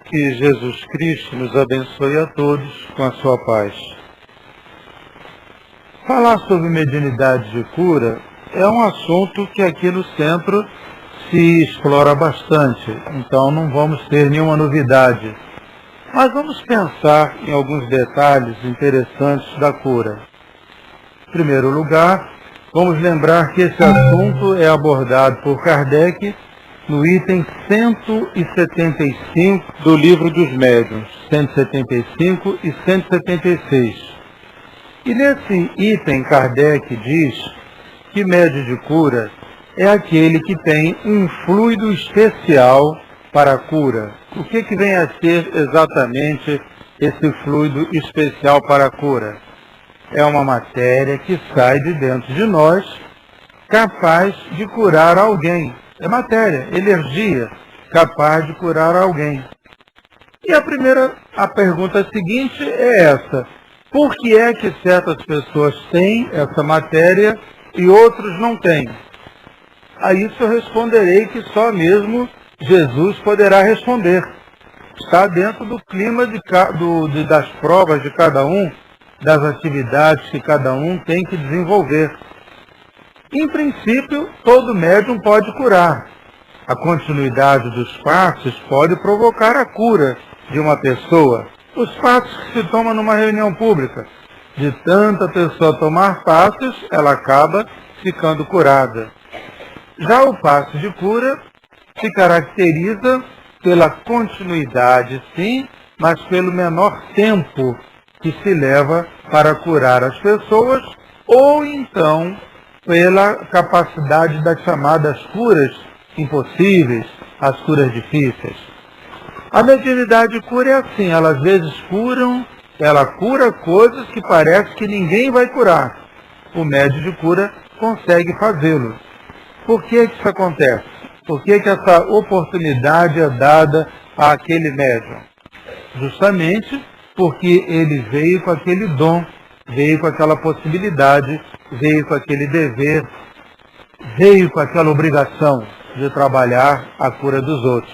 Que Jesus Cristo nos abençoe a todos com a sua paz. Falar sobre mediunidade de cura é um assunto que aqui no centro se explora bastante, então não vamos ter nenhuma novidade. Mas vamos pensar em alguns detalhes interessantes da cura. Em primeiro lugar, vamos lembrar que esse assunto é abordado por Kardec no item 175 do Livro dos Médiuns, 175 e 176. E nesse item, Kardec diz que médium de cura é aquele que tem um fluido especial para a cura. O que vem a ser exatamente esse fluido especial para a cura? É uma matéria que sai de dentro de nós, capaz de curar alguém. É matéria, energia, capaz de curar alguém. E a pergunta seguinte é essa: por que é que certas pessoas têm essa matéria e outros não têm? A isso eu responderei que só mesmo Jesus poderá responder. Está dentro do clima das provas de cada um, das atividades que cada um tem que desenvolver. Em princípio, todo médium pode curar. A continuidade dos passos pode provocar a cura de uma pessoa. Os passos que se tomam numa reunião pública. De tanta pessoa tomar passos, ela acaba ficando curada. Já o passo de cura se caracteriza pela continuidade, sim, mas pelo menor tempo que se leva para curar as pessoas, ou então pela capacidade das chamadas curas impossíveis, as curas difíceis. A mediunidade de cura é assim, ela às vezes ela cura coisas que parece que ninguém vai curar. O médium de cura consegue fazê-lo. Por que isso acontece? Por que essa oportunidade é dada àquele médium? Justamente porque ele veio com aquele dom, veio com aquela possibilidade, veio com aquele dever, veio com aquela obrigação de trabalhar a cura dos outros.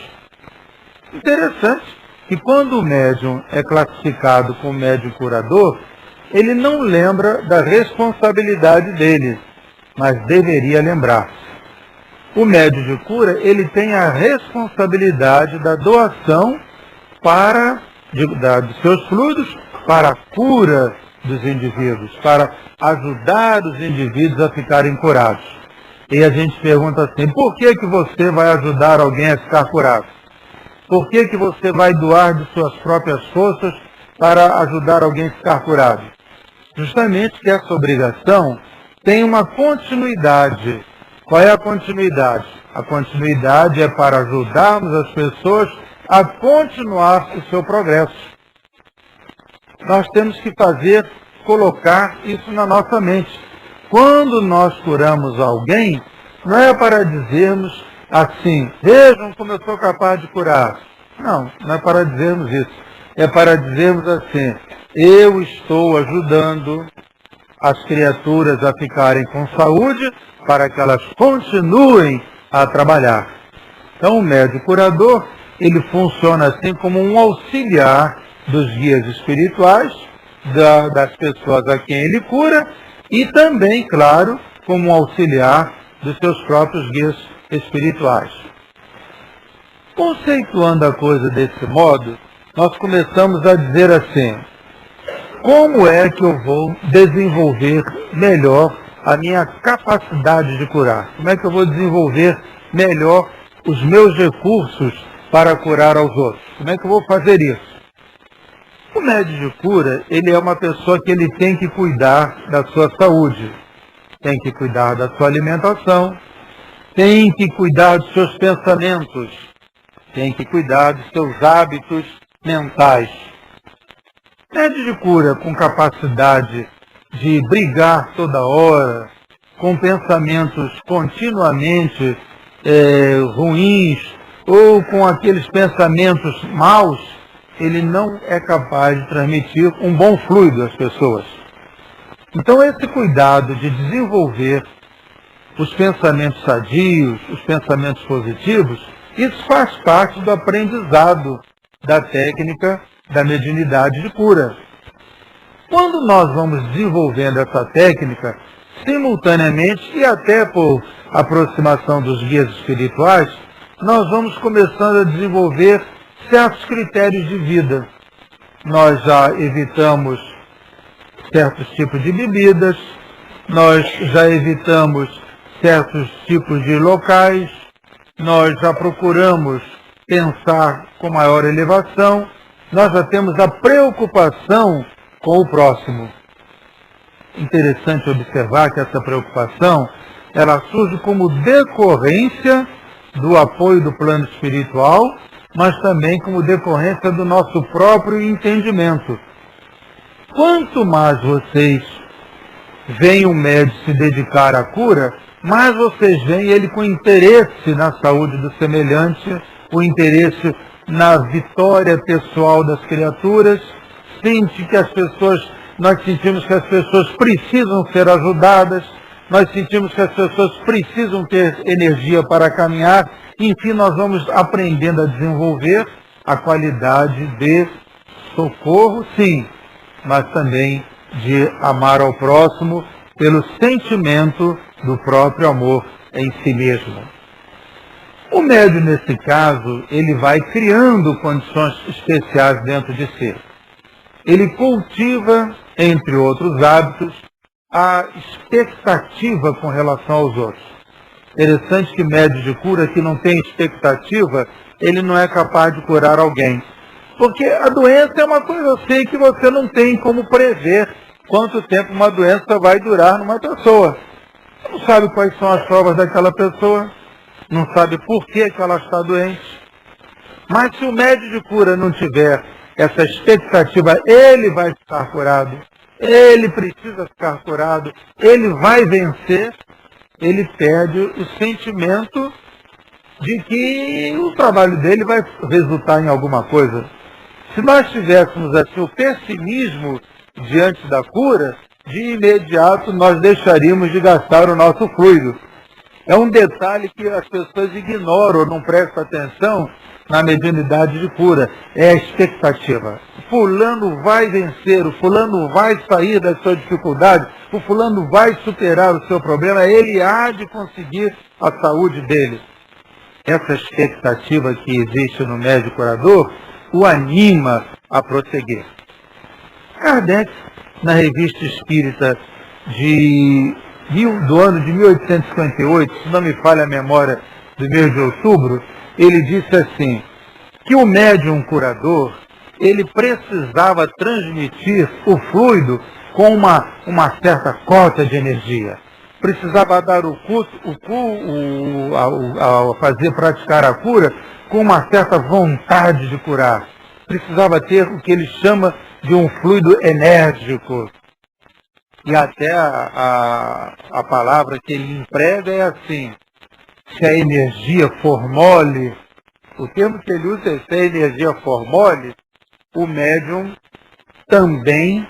Interessante que quando o médium é classificado como médium curador, ele não lembra da responsabilidade dele, mas deveria lembrar. O médium de cura, ele tem a responsabilidade da doação dos seus fluidos para a cura dos indivíduos, para ajudar os indivíduos a ficarem curados. E a gente pergunta assim: por que você vai ajudar alguém a ficar curado? Por que você vai doar de suas próprias forças para ajudar alguém a ficar curado? Justamente que essa obrigação tem uma continuidade. Qual é a continuidade? A continuidade é para ajudarmos as pessoas a continuar o seu progresso. Nós temos que colocar isso na nossa mente. Quando nós curamos alguém, não é para dizermos assim: vejam como eu sou capaz de curar. Não é para dizermos isso. É para dizermos assim: eu estou ajudando as criaturas a ficarem com saúde para que elas continuem a trabalhar. Então o médium curador, ele funciona assim como um auxiliar dos guias espirituais, das pessoas a quem ele cura, e também, claro, como um auxiliar dos seus próprios guias espirituais. Conceituando a coisa desse modo, nós começamos a dizer assim: como é que eu vou desenvolver melhor a minha capacidade de curar? Como é que eu vou desenvolver melhor os meus recursos para curar aos outros? Como é que eu vou fazer isso? O médium de cura, ele é uma pessoa que ele tem que cuidar da sua saúde, tem que cuidar da sua alimentação, tem que cuidar dos seus pensamentos, tem que cuidar dos seus hábitos mentais. Médium de cura com capacidade de brigar toda hora, com pensamentos continuamente ruins, ou com aqueles pensamentos maus, ele não é capaz de transmitir um bom fluido às pessoas. Então esse cuidado de desenvolver os pensamentos sadios, os pensamentos positivos, isso faz parte do aprendizado da técnica da mediunidade de cura. Quando nós vamos desenvolvendo essa técnica, simultaneamente e até por aproximação dos guias espirituais, nós vamos começando a desenvolver certos critérios de vida. Nós já evitamos certos tipos de bebidas, nós já evitamos certos tipos de locais, nós já procuramos pensar com maior elevação, nós já temos a preocupação com o próximo. Interessante observar que essa preocupação, ela surge como decorrência do apoio do plano espiritual, mas também como decorrência do nosso próprio entendimento. Quanto mais vocês veem o médium se dedicar à cura, mais vocês veem ele com interesse na saúde do semelhante, o interesse na vitória pessoal das criaturas, nós sentimos que as pessoas precisam ser ajudadas, nós sentimos que as pessoas precisam ter energia para caminhar, enfim, nós vamos aprendendo a desenvolver a qualidade de socorro, sim, mas também de amar ao próximo pelo sentimento do próprio amor em si mesmo. O médium, nesse caso, ele vai criando condições especiais dentro de si. Ele cultiva, entre outros hábitos, a expectativa com relação aos outros. Interessante que médium de cura que não tem expectativa, ele não é capaz de curar alguém. Porque a doença é uma coisa assim que você não tem como prever quanto tempo uma doença vai durar numa pessoa. Você não sabe quais são as provas daquela pessoa, não sabe por que ela está doente. Mas se o médium de cura não tiver essa expectativa, ele vai ficar curado, ele precisa ficar curado, ele vai vencer, ele perde o sentimento de que o trabalho dele vai resultar em alguma coisa. Se nós tivéssemos assim o pessimismo diante da cura, de imediato nós deixaríamos de gastar o nosso fluido. É um detalhe que as pessoas ignoram ou não prestam atenção na mediunidade de cura. É a expectativa. O fulano vai vencer, o fulano vai sair da sua dificuldade, o fulano vai superar o seu problema, ele há de conseguir a saúde dele. Essa expectativa que existe no médium curador o anima a prosseguir. Kardec, na Revista Espírita do ano de 1858, se não me falha a memória, do mês de outubro, ele disse assim, que o médium curador, ele precisava transmitir o fluido com uma certa cota de energia. Precisava dar praticar a cura com uma certa vontade de curar. Precisava ter o que ele chama de um fluido enérgico. E até a palavra que ele emprega é assim, se a energia for mole, o termo que ele usa é se a energia for mole, o médium também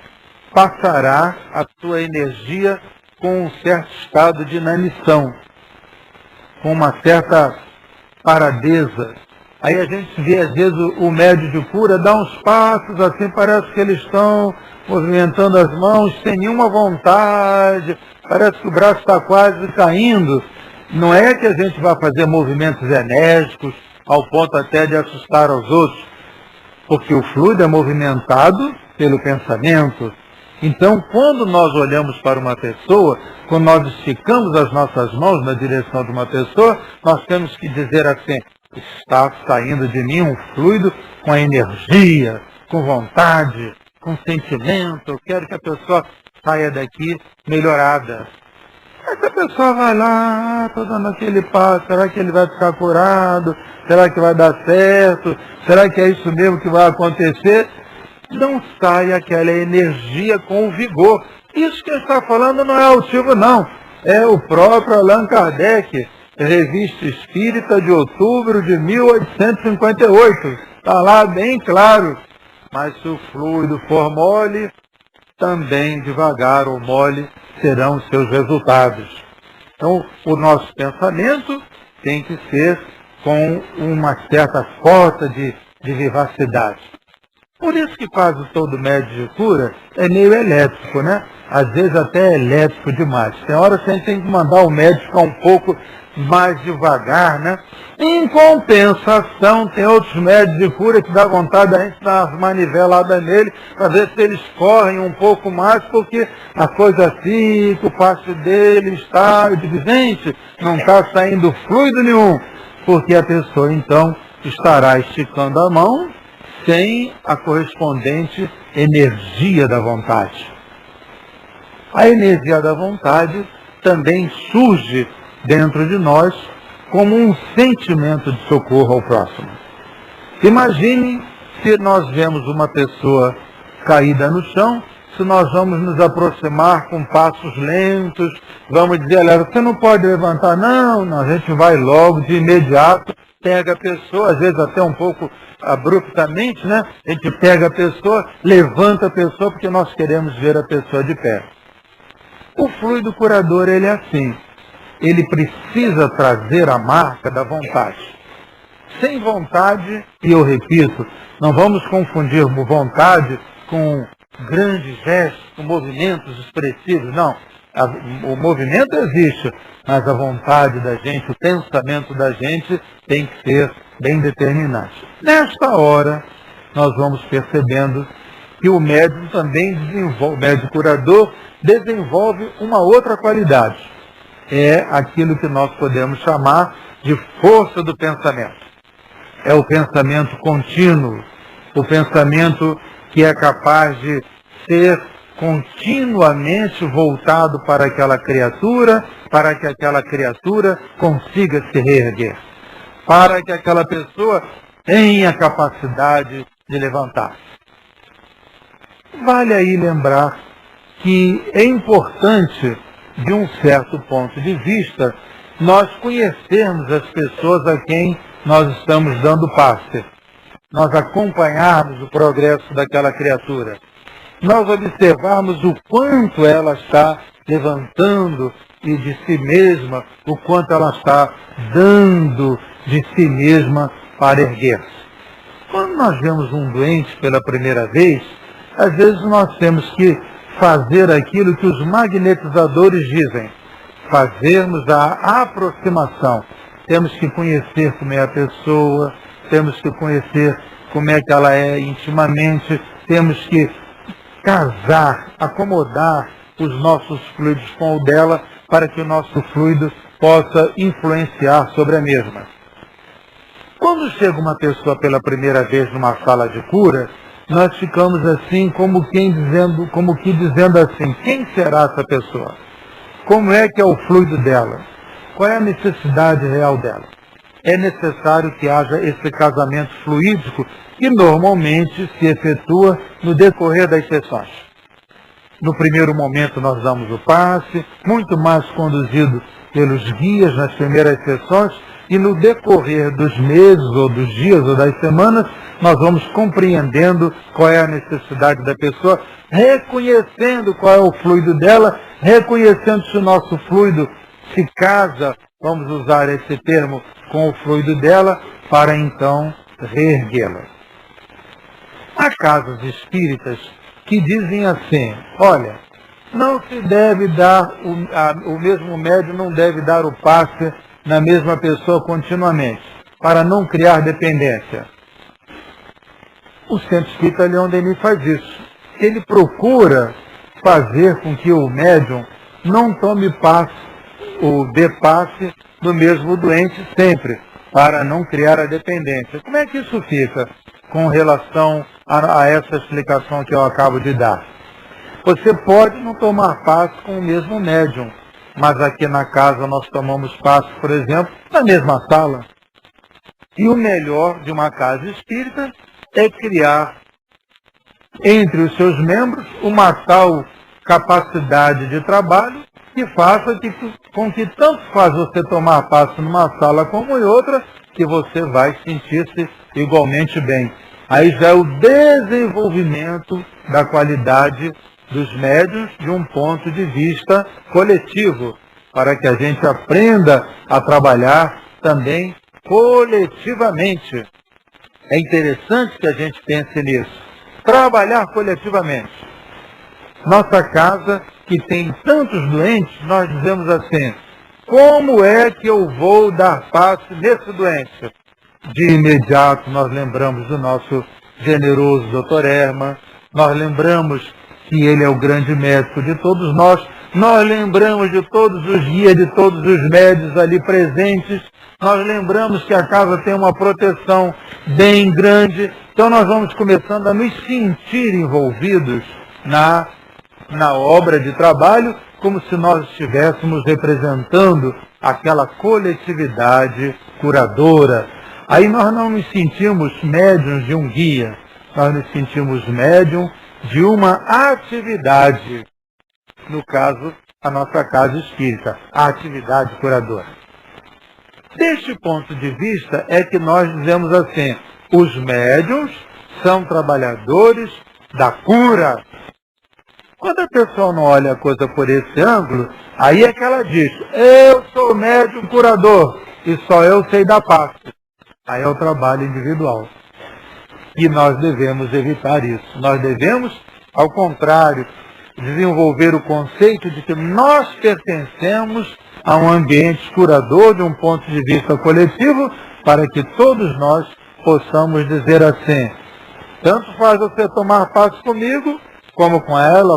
passará a sua energia com um certo estado de inanição, com uma certa paradeza. Aí a gente vê, às vezes, o médium de cura dá uns passos, assim, parece que eles estão movimentando as mãos sem nenhuma vontade, parece que o braço está quase caindo. Não é que a gente vai fazer movimentos enérgicos, ao ponto até de assustar aos outros, porque o fluido é movimentado pelo pensamento. Então, quando nós olhamos para uma pessoa, quando nós esticamos as nossas mãos na direção de uma pessoa, nós temos que dizer assim, está saindo de mim um fluido com energia, com vontade, com sentimento, eu quero que a pessoa saia daqui melhorada. Essa pessoa vai lá, estou dando aquele passo, será que ele vai ficar curado? Será que vai dar certo? Será que é isso mesmo que vai acontecer? Não sai aquela energia com vigor. Isso que está falando não é altivo, não. É o próprio Allan Kardec, Revista Espírita de outubro de 1858. Está lá bem claro. Mas se o fluido for mole, também devagar ou mole serão os seus resultados. Então, o nosso pensamento tem que ser com uma certa cota de de vivacidade. Por isso que quase todo médium de cura é meio elétrico, né? Às vezes até elétrico demais. Tem horas que a gente tem que mandar o médico ficar um pouco mais devagar, né? Em compensação, tem outros médios de cura que dá vontade da gente dar uma maniveladas nele, para ver se eles correm um pouco mais, porque a coisa fica, o passo dele está, eu digo, gente, não está saindo fluido nenhum, porque a pessoa então estará esticando a mão sem a correspondente energia da vontade. A energia da vontade também surge dentro de nós como um sentimento de socorro ao próximo. Imagine se nós vemos uma pessoa caída no chão, se nós vamos nos aproximar com passos lentos, vamos dizer, olha, você não pode levantar, não, a gente vai logo, de imediato, pega a pessoa, às vezes até um pouco abruptamente, né? A gente pega a pessoa, levanta a pessoa, porque nós queremos ver a pessoa de pé. O fluido curador, ele é assim. Ele precisa trazer a marca da vontade. Sem vontade, e eu repito, não vamos confundir vontade com grandes gestos, com movimentos expressivos, não. O movimento existe, mas a vontade da gente, o pensamento da gente tem que ser bem determinante. Nesta hora, nós vamos percebendo que o médium também desenvolve, o médium curador desenvolve uma outra qualidade. É aquilo que nós podemos chamar de força do pensamento. É o pensamento contínuo, o pensamento que é capaz de ser continuamente voltado para aquela criatura, para que aquela criatura consiga se reerguer, para que aquela pessoa tenha capacidade de levantar. Vale aí lembrar que é importante, de um certo ponto de vista, nós conhecermos as pessoas a quem nós estamos dando passe, nós acompanharmos o progresso daquela criatura, nós observarmos o quanto ela está levantando e de si mesma, o quanto ela está dando de si mesma para erguer-se. Quando nós vemos um doente pela primeira vez, às vezes nós temos que fazer aquilo que os magnetizadores dizem, fazermos a aproximação. Temos que conhecer como é a pessoa, temos que conhecer como é que ela é intimamente, temos que casar, acomodar os nossos fluidos com o dela, para que o nosso fluido possa influenciar sobre a mesma. Quando chega uma pessoa pela primeira vez numa sala de cura, nós ficamos assim como que dizendo assim, quem será essa pessoa? Como é que é o fluido dela? Qual é a necessidade real dela? É necessário que haja esse casamento fluídico que normalmente se efetua no decorrer das sessões. No primeiro momento nós damos o passe, muito mais conduzido pelos guias nas primeiras sessões, e no decorrer dos meses, ou dos dias, ou das semanas, nós vamos compreendendo qual é a necessidade da pessoa, reconhecendo qual é o fluido dela, reconhecendo se o nosso fluido se casa, vamos usar esse termo, com o fluido dela, para então reerguê-la. Há casas espíritas que dizem assim, olha, não se deve dar, o mesmo médium não deve dar o passe na mesma pessoa continuamente, para não criar dependência. O Centro Espírita Leon Denis faz isso. Ele procura fazer com que o médium não tome passe, ou dê passe do mesmo doente sempre, para não criar a dependência. Como é que isso fica com relação a essa explicação que eu acabo de dar? Você pode não tomar passe com o mesmo médium, mas aqui na casa nós tomamos passe, por exemplo, na mesma sala. E o melhor de uma casa espírita é criar entre os seus membros uma tal capacidade de trabalho que faça com que tanto faz você tomar passe numa sala como em outra, que você vai sentir-se igualmente bem. Aí já é o desenvolvimento da qualidade dos médiuns de um ponto de vista coletivo, para que a gente aprenda a trabalhar também coletivamente. É interessante que a gente pense nisso. Trabalhar coletivamente. Nossa casa, que tem tantos doentes, nós dizemos assim, como é que eu vou dar passe nesse doente? De imediato nós lembramos do nosso generoso Dr. Herman, nós lembramos que ele é o grande médico de todos nós lembramos de todos os guias, de todos os médios ali presentes, nós lembramos que a casa tem uma proteção bem grande, então nós vamos começando a nos sentir envolvidos na obra de trabalho, como se nós estivéssemos representando aquela coletividade curadora. Aí nós não nos sentimos médiuns de um guia, nós nos sentimos médium de uma atividade, no caso, a nossa casa espírita, a atividade curadora. Deste ponto de vista é que nós dizemos assim, os médiuns são trabalhadores da cura. Quando a pessoa não olha a coisa por esse ângulo, aí é que ela diz, eu sou médium curador e só eu sei da parte. Aí é o trabalho individual. E nós devemos evitar isso. Nós devemos, ao contrário, desenvolver o conceito de que nós pertencemos a um ambiente curador de um ponto de vista coletivo, para que todos nós possamos dizer assim, tanto faz você tomar passe comigo, como com ela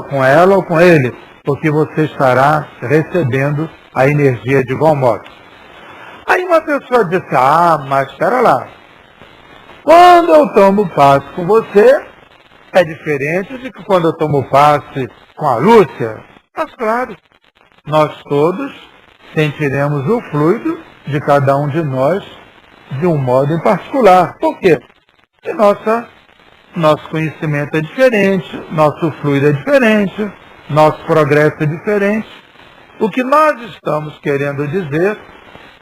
ou com ele, porque você estará recebendo a energia de igual modo. Aí uma pessoa diz, mas espera lá, quando eu tomo passe com você, é diferente de que quando eu tomo passe com a Lúcia. Mas claro, nós todos sentiremos o fluido de cada um de nós de um modo em particular. Por quê? Porque nosso conhecimento é diferente, nosso fluido é diferente, nosso progresso é diferente. O que nós estamos querendo dizer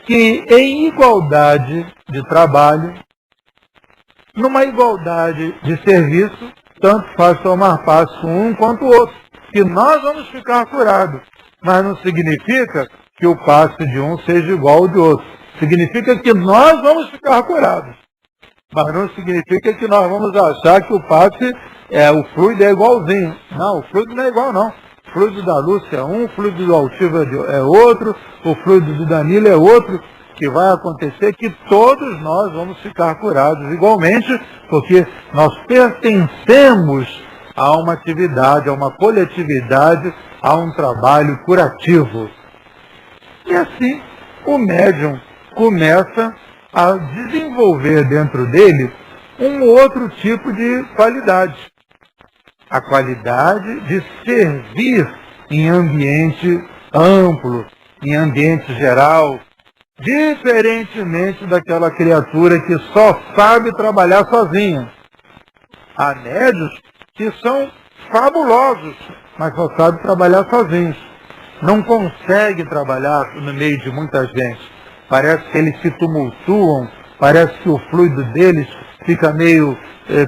que em igualdade de trabalho, numa igualdade de serviço, tanto faz tomar passe com um quanto o outro, que nós vamos ficar curados. Mas não significa que o passe de um seja igual ao de outro. Significa que nós vamos ficar curados. Mas não significa que nós vamos achar que o passe, o fluido é igualzinho. Não, o fluido não é igual não. O fluido da Lúcia é um, o fluido do Altivo é outro, o fluido do Danilo é outro. Que vai acontecer que todos nós vamos ficar curados igualmente, porque nós pertencemos a uma atividade, a uma coletividade, a um trabalho curativo. E assim, o médium começa a desenvolver dentro dele um outro tipo de qualidade. A qualidade de servir em ambiente amplo, em ambiente geral, diferentemente daquela criatura que só sabe trabalhar sozinha. Há médiuns que são fabulosos, mas só sabem trabalhar sozinhos. Não conseguem trabalhar no meio de muita gente. Parece que eles se tumultuam, parece que o fluido deles fica meio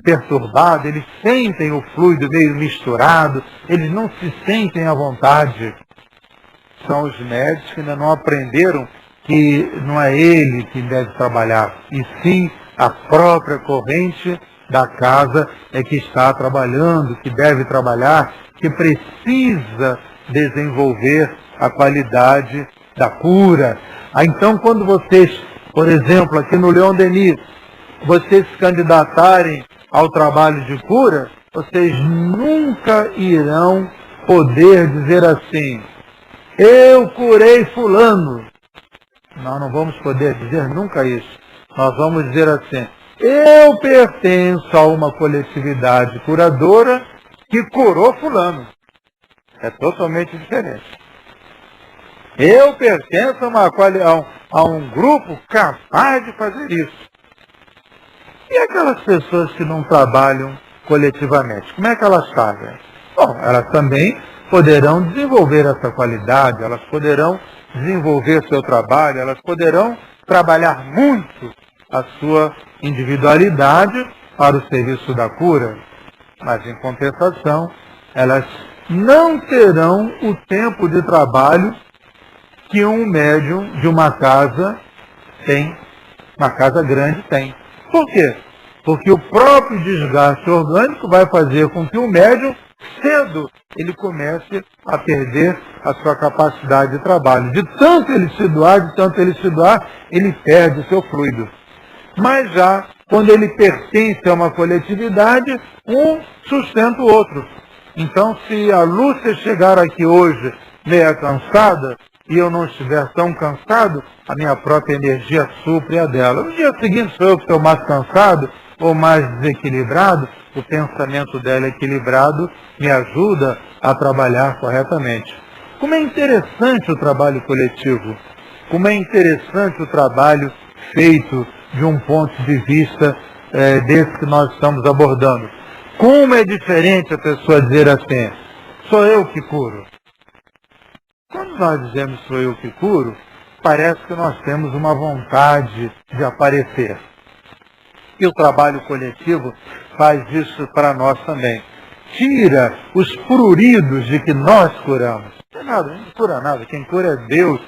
perturbado, eles sentem o fluido meio misturado, eles não se sentem à vontade. São os médios que ainda não aprenderam que não é ele que deve trabalhar, e sim a própria corrente da casa é que está trabalhando, que deve trabalhar, que precisa desenvolver a qualidade da cura. Então, quando vocês, por exemplo, aqui no Leon Denis, vocês se candidatarem ao trabalho de cura, vocês nunca irão poder dizer assim, eu curei fulano. Nós não vamos poder dizer nunca isso. Nós vamos dizer assim, eu pertenço a uma coletividade curadora que curou fulano. É totalmente diferente. Eu pertenço a um grupo capaz de fazer isso. E aquelas pessoas que não trabalham coletivamente, como é que elas fazem? Bom, elas também poderão desenvolver essa qualidade, elas poderão desenvolver seu trabalho, elas poderão trabalhar muito a sua individualidade para o serviço da cura, mas em compensação, elas não terão o tempo de trabalho que um médium de uma casa tem, uma casa grande tem. Por quê? porque o próprio desgaste orgânico vai fazer com que o médium, cedo, ele comece a perder a sua capacidade de trabalho. De tanto ele se doar, ele perde o seu fluido. Mas já, quando ele pertence a uma coletividade, um sustenta o outro. Então, se a Lúcia chegar aqui hoje meia cansada, e eu não estiver tão cansado, a minha própria energia supre a dela. No dia seguinte, sou eu que estou mais cansado ou mais desequilibrado, o pensamento dela equilibrado me ajuda a trabalhar corretamente. Como é interessante o trabalho coletivo, como é interessante o trabalho feito de um ponto de vista desse que nós estamos abordando. Como é diferente a pessoa dizer assim, sou eu que curo. Quando nós dizemos sou eu que curo, parece que nós temos uma vontade de aparecer. E o trabalho coletivo faz isso para nós também. Tira os pruridos de que nós curamos. Não é nada, não cura nada. Quem cura é Deus,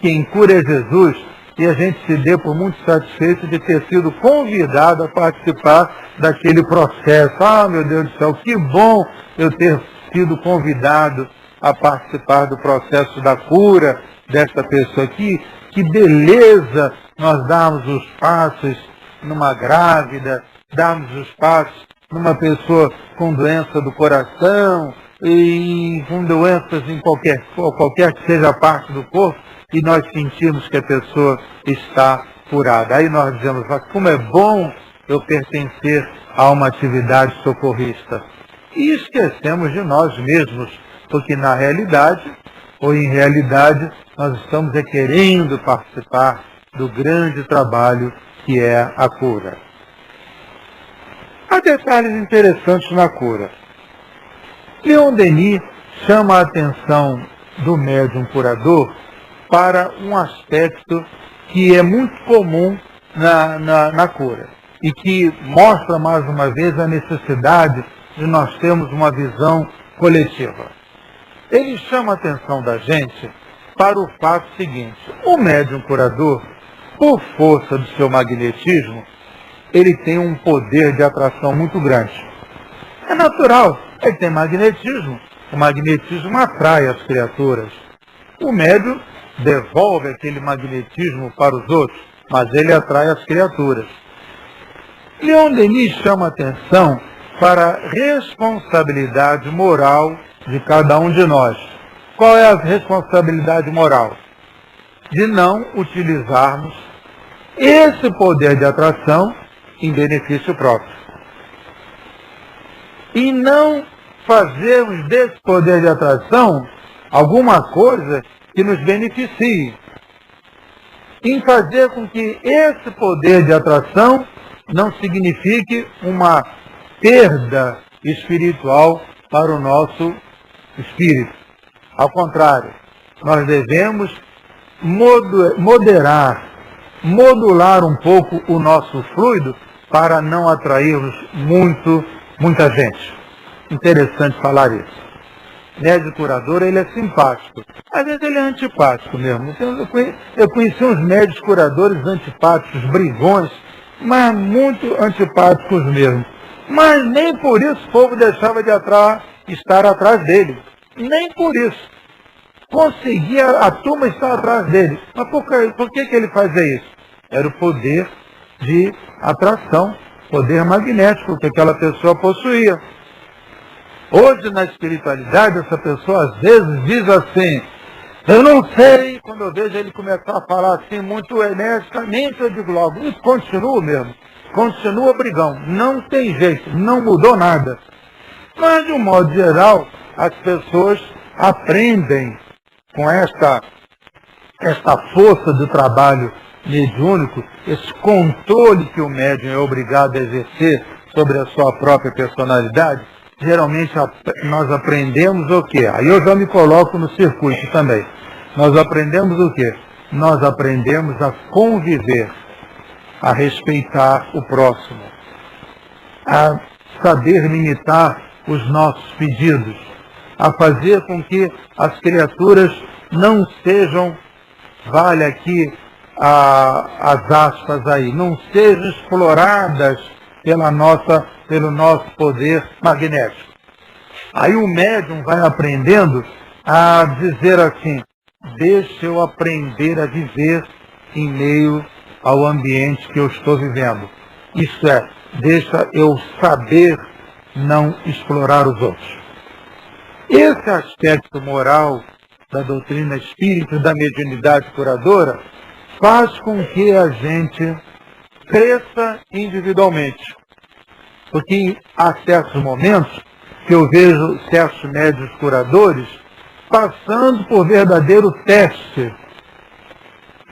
quem cura é Jesus. E a gente se dê por muito satisfeito de ter sido convidado a participar daquele processo. Ah, meu Deus do céu, que bom eu ter sido convidado a participar do processo da cura desta pessoa aqui. Que beleza nós darmos os passos numa grávida, darmos os passos numa pessoa com doença do coração e com doenças em qualquer que seja a parte do corpo, e nós sentimos que a pessoa está curada. Aí nós dizemos, mas como é bom eu pertencer a uma atividade socorrista. E esquecemos de nós mesmos, porque na realidade, ou em realidade, nós estamos querendo participar do grande trabalho que é a cura. Há detalhes interessantes na cura. Leon Denis chama a atenção do médium curador para um aspecto que é muito comum na cura e que mostra mais uma vez a necessidade de nós termos uma visão coletiva. Ele chama a atenção da gente para o fato seguinte: o médium curador, por força do seu magnetismo, ele tem um poder de atração muito grande. É natural, ele tem magnetismo. O magnetismo atrai as criaturas. O médium devolve aquele magnetismo para os outros, mas ele atrai as criaturas. Leon Denis chama atenção para a responsabilidade moral de cada um de nós. Qual é a responsabilidade moral? De não utilizarmos esse poder de atração em benefício próprio. E não fazermos desse poder de atração alguma coisa que nos beneficie. Em fazer com que esse poder de atração não signifique uma perda espiritual para o nosso espírito. Ao contrário, nós devemos modular um pouco o nosso fluido para não atrairmos muita gente. Interessante falar isso. Médium curador, ele é simpático. Às vezes ele é antipático mesmo. Eu conheci uns médios curadores antipáticos, brigões, mas muito antipáticos mesmo. Mas nem por isso o povo deixava de estar atrás dele. Nem por isso. Conseguia a turma estar atrás dele. Mas por que ele fazia isso? Era o poder de atração, poder magnético que aquela pessoa possuía. Hoje, na espiritualidade, essa pessoa às vezes diz assim, eu não sei, quando eu vejo ele começar a falar assim muito energicamente, eu digo logo, isso continua mesmo, continua brigão, não tem jeito, não mudou nada. Mas, de um modo geral, as pessoas aprendem com esta força do trabalho mediúnico, esse controle que o médium é obrigado a exercer sobre a sua própria personalidade. Geralmente nós aprendemos o quê? Aí eu já me coloco no circuito também. Nós aprendemos o quê? Nós aprendemos a conviver, a respeitar o próximo, a saber limitar os nossos pedidos, a fazer com que as criaturas não sejam, vale aqui as aspas aí, não sejam exploradas pelo nosso poder magnético. Aí o médium vai aprendendo a dizer assim: deixa eu aprender a viver em meio ao ambiente que eu estou vivendo. Isto é, deixa eu saber não explorar os outros. Esse aspecto moral da doutrina espírita e da mediunidade curadora faz com que a gente cresça individualmente. Porque há certos momentos que eu vejo certos médiuns curadores passando por verdadeiro teste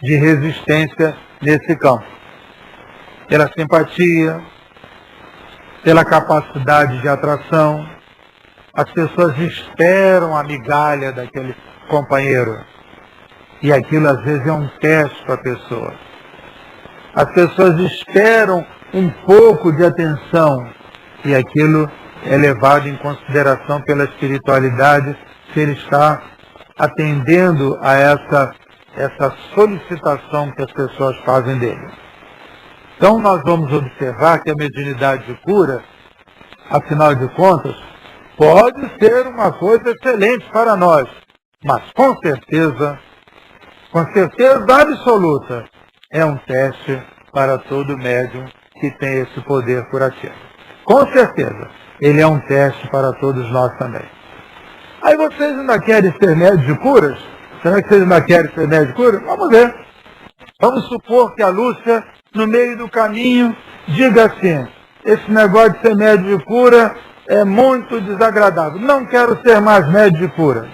de resistência nesse campo. Pela simpatia, pela capacidade de atração. As pessoas esperam a migalha daquele companheiro. E aquilo às vezes é um teste para a pessoa. As pessoas esperam um pouco de atenção. E aquilo é levado em consideração pela espiritualidade, se ele está atendendo a essa solicitação que as pessoas fazem dele. Então nós vamos observar que a mediunidade de cura, afinal de contas, pode ser uma coisa excelente para nós, mas com certeza absoluta, é um teste para todo médium que tem esse poder curativo. Com certeza, ele é um teste para todos nós também. Aí vocês ainda querem ser médios de curas? Será que vocês ainda querem ser médios de cura? Vamos ver. Vamos supor que a Lúcia, no meio do caminho, diga assim: esse negócio de ser médio de cura é muito desagradável. Não quero ser mais médio de cura.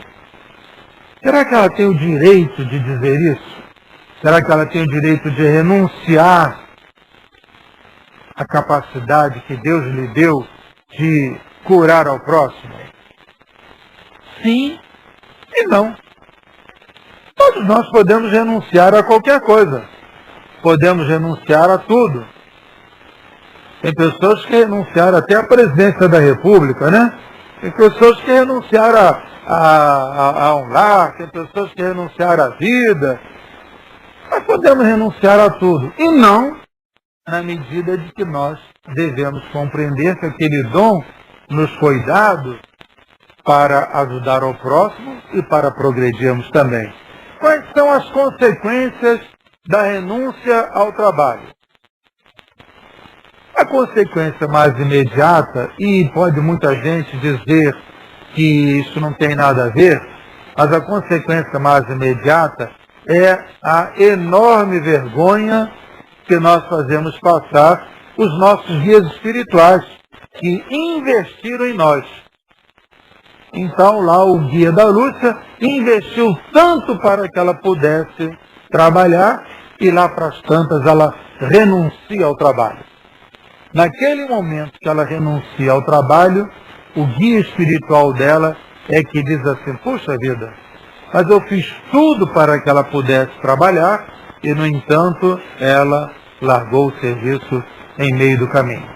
Será que ela tem o direito de dizer isso? Será que ela tem o direito de renunciar à capacidade que Deus lhe deu de curar ao próximo? Sim e não. Todos nós podemos renunciar a qualquer coisa. Podemos renunciar a tudo. Tem pessoas que renunciaram até à presidência da República, né? Tem pessoas que renunciaram a um lar, tem pessoas que renunciaram à vida. Mas podemos renunciar a tudo. E não na medida de que nós devemos compreender que aquele dom nos foi dado para ajudar ao próximo e para progredirmos também. Quais são as consequências da renúncia ao trabalho? A consequência mais imediata, e pode muita gente dizer que isso não tem nada a ver, mas a consequência mais imediata é a enorme vergonha que nós fazemos passar os nossos guias espirituais, que investiram em nós. Então lá o guia da Lúcia investiu tanto para que ela pudesse trabalhar, e lá para as tantas ela renuncia ao trabalho. Naquele momento que ela renuncia ao trabalho, o guia espiritual dela é que diz assim: puxa vida, mas eu fiz tudo para que ela pudesse trabalhar e, no entanto, ela largou o serviço em meio do caminho.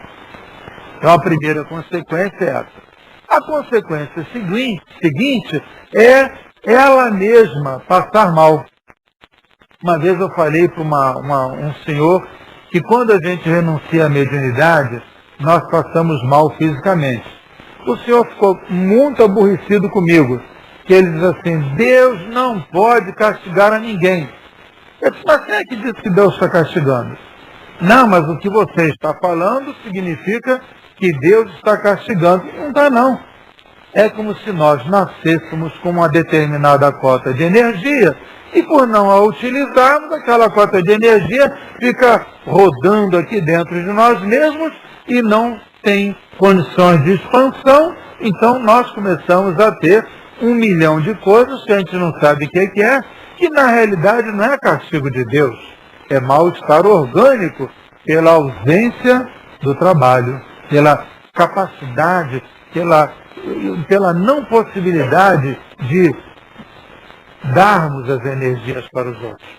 Então a primeira consequência é essa. A consequência seguinte é ela mesma passar mal. Uma vez eu falei para um senhor que quando a gente renuncia à mediunidade, nós passamos mal fisicamente. O senhor ficou muito aborrecido comigo, que ele diz assim: Deus não pode castigar a ninguém. Eu disse: mas quem é que diz que Deus está castigando? Não, mas o que você está falando significa que Deus está castigando. Não está, não. É como se nós nascêssemos com uma determinada cota de energia e, por não a utilizarmos, aquela cota de energia fica rodando aqui dentro de nós mesmos e não tem condições de expansão. Então nós começamos a ter 1 milhão de coisas que a gente não sabe o que é, que na realidade não é castigo de Deus, é mal-estar orgânico pela ausência do trabalho, pela capacidade, pela não possibilidade de darmos as energias para os outros,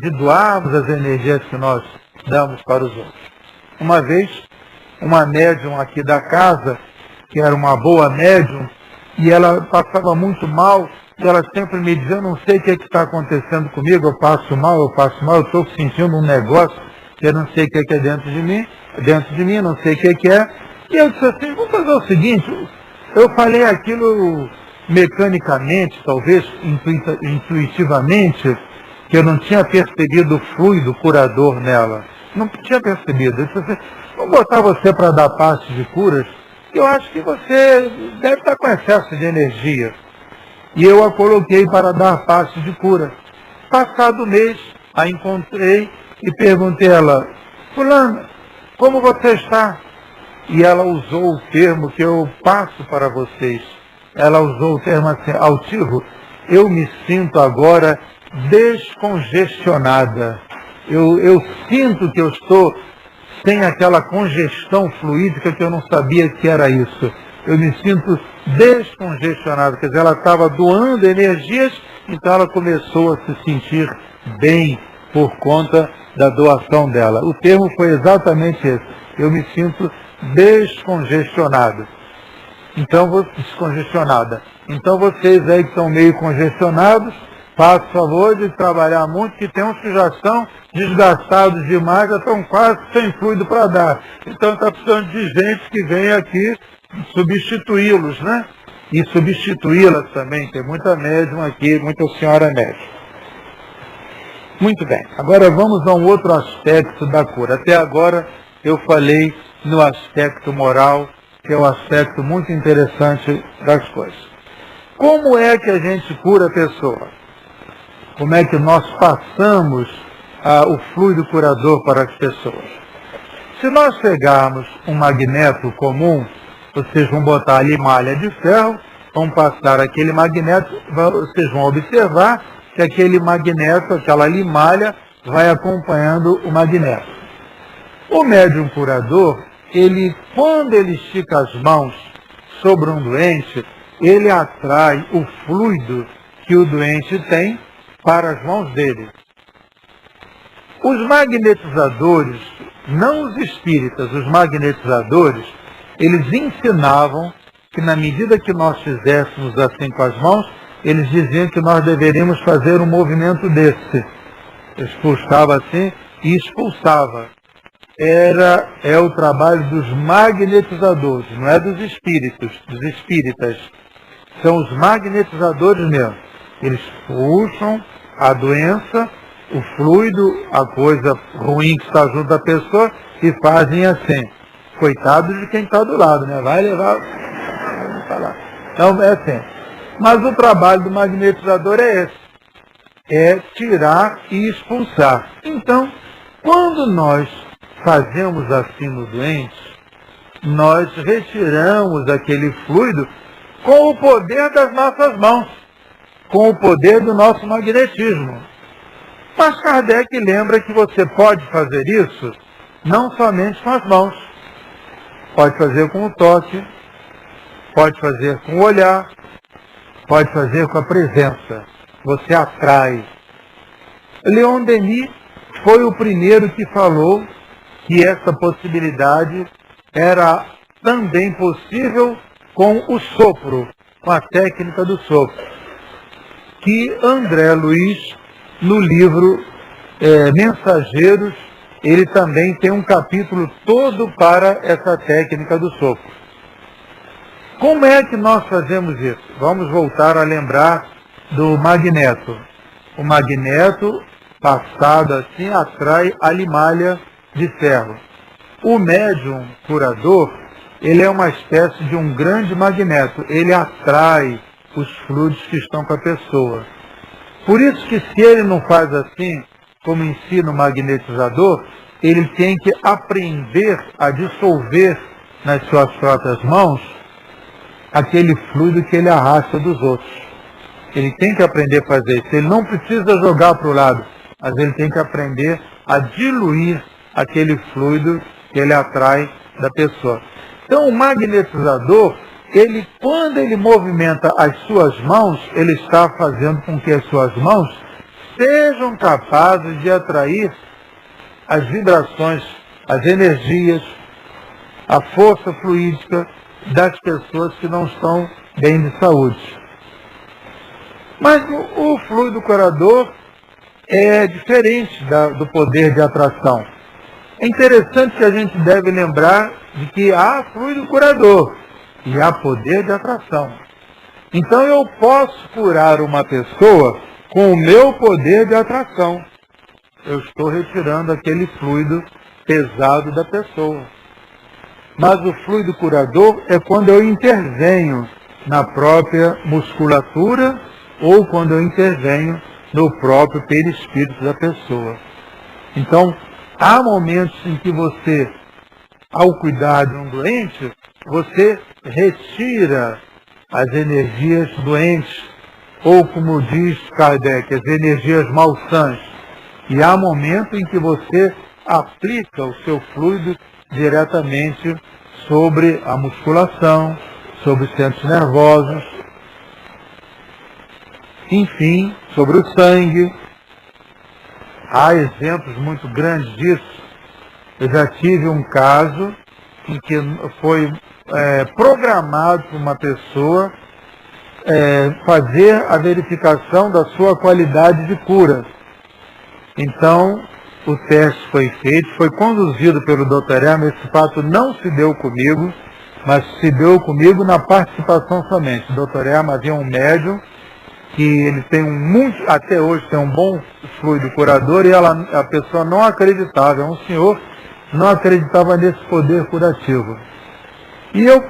de doarmos as energias que nós damos para os outros. Uma vez, uma médium aqui da casa, que era uma boa médium, e ela passava muito mal, e ela sempre me dizia: eu não sei o que está acontecendo comigo, eu passo mal, eu estou sentindo um negócio eu não sei o que é dentro de mim, não sei o que é. E eu disse assim, vamos fazer o seguinte, eu falei aquilo mecanicamente, talvez intuitivamente, que eu não tinha percebido o fluido curador nela. Não tinha percebido. Eu disse assim, vamos botar você para dar passes de curas, que eu acho que você deve estar com excesso de energia. E eu a coloquei para dar passes de cura. Passado o mês, a encontrei e perguntei a ela, fulana, como você está? E ela usou o termo que eu passo para vocês. Ela usou o termo assim, altivo. Eu me sinto agora descongestionada. Eu sinto que eu estou sem aquela congestão fluídica que eu não sabia que era isso. Eu me sinto descongestionada. Quer dizer, ela estava doando energias, então ela começou a se sentir bem por conta da doação dela. O termo foi exatamente esse. Eu me sinto descongestionado. Descongestionada. Então vocês aí que estão meio congestionados, façam favor de trabalhar muito, que tem uns que já estão desgastados demais, já estão quase sem fluido para dar. Então está precisando de gente que venha aqui substituí-los, né? E substituí-las também. Tem muita médium aqui, muita senhora médium. Muito bem. Agora vamos a um outro aspecto da cura. Até agora eu falei no aspecto moral, que é um aspecto muito interessante das coisas. Como é que a gente cura a pessoa? Como é que nós passamos o fluido curador para as pessoas? Se nós pegarmos um magneto comum, vocês vão botar ali malha de ferro, vão passar aquele magneto, vocês vão observar que aquele magneto, aquela limalha, vai acompanhando o magneto. O médium curador, quando ele estica as mãos sobre um doente, ele atrai o fluido que o doente tem para as mãos dele. Os magnetizadores, não os espíritas, os magnetizadores, eles ensinavam que na medida que nós fizéssemos assim com as mãos, eles diziam que nós deveríamos fazer um movimento desse. Expulsava assim e expulsava. É o trabalho dos magnetizadores, não é dos espíritas. São os magnetizadores mesmo. Eles puxam a doença, o fluido, a coisa ruim que está junto da pessoa e fazem assim. Coitado de quem está do lado, né? Vai levar... Então é assim. Mas o trabalho do magnetizador é esse. É tirar e expulsar. Então, quando nós fazemos assim no doente, nós retiramos aquele fluido com o poder das nossas mãos, com o poder do nosso magnetismo. Mas Kardec lembra que você pode fazer isso não somente com as mãos, pode fazer com o toque, pode fazer com o olhar, pode fazer com a presença. Você atrai. Leon Denis foi o primeiro que falou que essa possibilidade era também possível com o sopro, com a técnica do sopro. Que André Luiz, no livro Mensageiros, ele também tem um capítulo todo para essa técnica do sopro. Como é que nós fazemos isso? Vamos voltar a lembrar do magneto. O magneto, passado assim, atrai a limalha de ferro. O médium curador, ele é uma espécie de um grande magneto. Ele atrai os fluidos que estão com a pessoa. Por isso que se ele não faz assim, como ensina o magnetizador, ele tem que aprender a dissolver nas suas próprias mãos aquele fluido que ele arrasta dos outros. Ele tem que aprender a fazer isso. Ele não precisa jogar para o lado, mas ele tem que aprender a diluir aquele fluido que ele atrai da pessoa. Então o magnetizador, quando ele movimenta as suas mãos, ele está fazendo com que as suas mãos sejam capazes de atrair as vibrações, as energias, a força fluídica das pessoas que não estão bem de saúde. Mas o fluido curador é diferente do poder de atração. É interessante que a gente deve lembrar de que há fluido curador e há poder de atração. Então eu posso curar uma pessoa com o meu poder de atração. Eu estou retirando aquele fluido pesado da pessoa. Mas o fluido curador é quando eu intervenho na própria musculatura ou quando eu intervenho no próprio perispírito da pessoa. Então, há momentos em que você, ao cuidar de um doente, você retira as energias doentes, ou como diz Kardec, as energias malsãs. E há momentos em que você aplica o seu fluido diretamente sobre a musculação, sobre os centros nervosos, enfim, sobre o sangue. Há exemplos muito grandes disso. Eu já tive um caso em que foi programado por uma pessoa fazer a verificação da sua qualidade de cura. Então, o teste foi feito, foi conduzido pelo Dr. Herma. Esse fato não se deu comigo, mas se deu comigo na participação somente. O Dr. Herma havia um médium que ele tem até hoje tem um bom fluido curador, e a pessoa não acreditava, um senhor não acreditava nesse poder curativo. E eu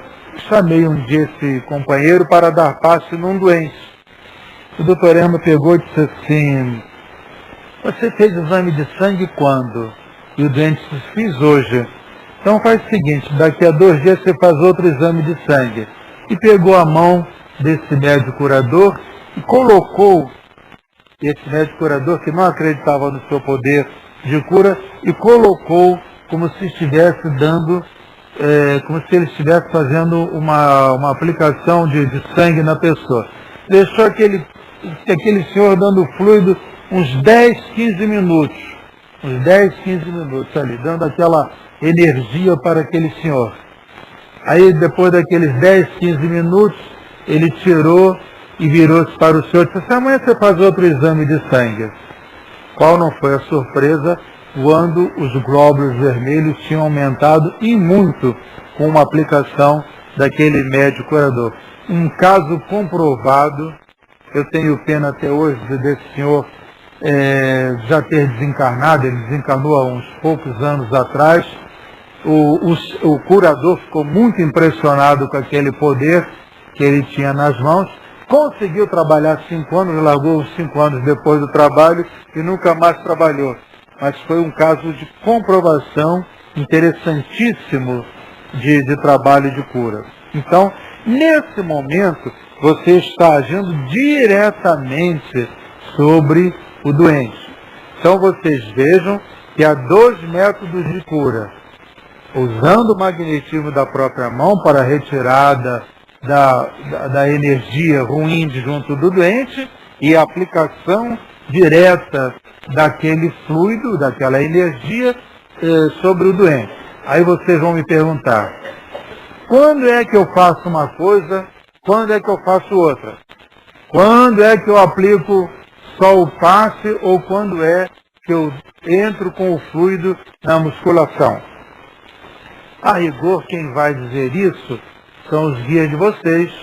chamei um dia esse companheiro para dar passe num doente. O Dr. Herma pegou e disse assim: você fez exame de sangue quando? E o doente disse: fiz hoje. Então faz o seguinte, daqui a 2 dias você faz outro exame de sangue. E pegou a mão desse médico curador e colocou, esse médico curador que não acreditava no seu poder de cura, e colocou como se estivesse dando, como se ele estivesse fazendo uma aplicação de sangue na pessoa. Deixou aquele senhor dando fluido uns 10, 15 minutos. Uns 10, 15 minutos ali, dando aquela energia para aquele senhor. Aí, depois daqueles 10, 15 minutos, ele tirou e virou-se para o senhor e disse assim: amanhã você faz outro exame de sangue. Qual não foi a surpresa quando os glóbulos vermelhos tinham aumentado e muito com uma aplicação daquele médico curador. Um caso comprovado. Eu tenho pena até hoje desse senhor já ter desencarnado. Ele desencarnou há uns poucos anos atrás. O curador ficou muito impressionado com aquele poder que ele tinha nas mãos. Conseguiu trabalhar 5 anos, largou os 5 anos depois do trabalho e nunca mais trabalhou. Mas foi um caso de comprovação interessantíssimo de trabalho de cura. Então, nesse momento, você está agindo diretamente sobre o doente. Então, vocês vejam que há 2 métodos de cura: usando o magnetismo da própria mão para a retirada da energia ruim de junto do doente, e a aplicação direta daquele fluido, daquela energia sobre o doente. Aí vocês vão me perguntar: quando é que eu faço uma coisa, quando é que eu faço outra? Quando é que eu aplico só o passe, ou quando é que eu entro com o fluido na musculação? A rigor, quem vai dizer isso são os guias de vocês,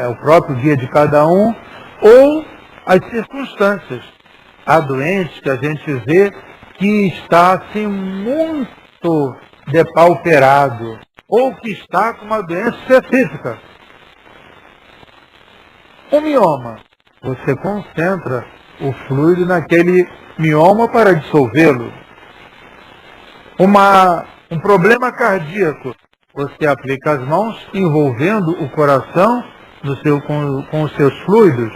o próprio guia de cada um, ou as circunstâncias. Há doentes que a gente vê que está assim muito depauperado, ou que está com uma doença específica. O mioma, você concentra o fluido naquele mioma para dissolvê-lo. Um problema cardíaco, você aplica as mãos envolvendo o coração com os seus fluidos.